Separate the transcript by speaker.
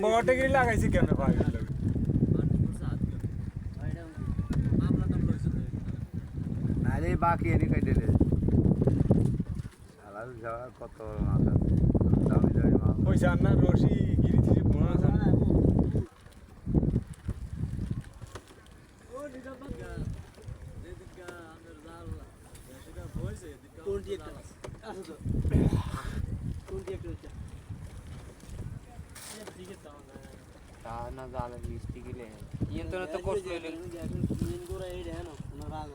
Speaker 1: বটে গিয়ে লাগাইছি কেন ভাই
Speaker 2: নালে বাকি এনে কেটে দে শালা যাওয়া কত মাথা দামি দামি মাল
Speaker 1: ওই জান্না রশি গিরি থেকে বোনা জান
Speaker 3: ও দিদা বাগা দিদা আমার জাল সেটা বইছে দিদা কোনটি একটা আছে তো কোনটি একটা আছে দিকে তাও না
Speaker 4: তা না জালে মিষ্টি গিলে ইয়েন তো কষ্ট হইলো
Speaker 3: ইন গোরা এই দেন না রাগ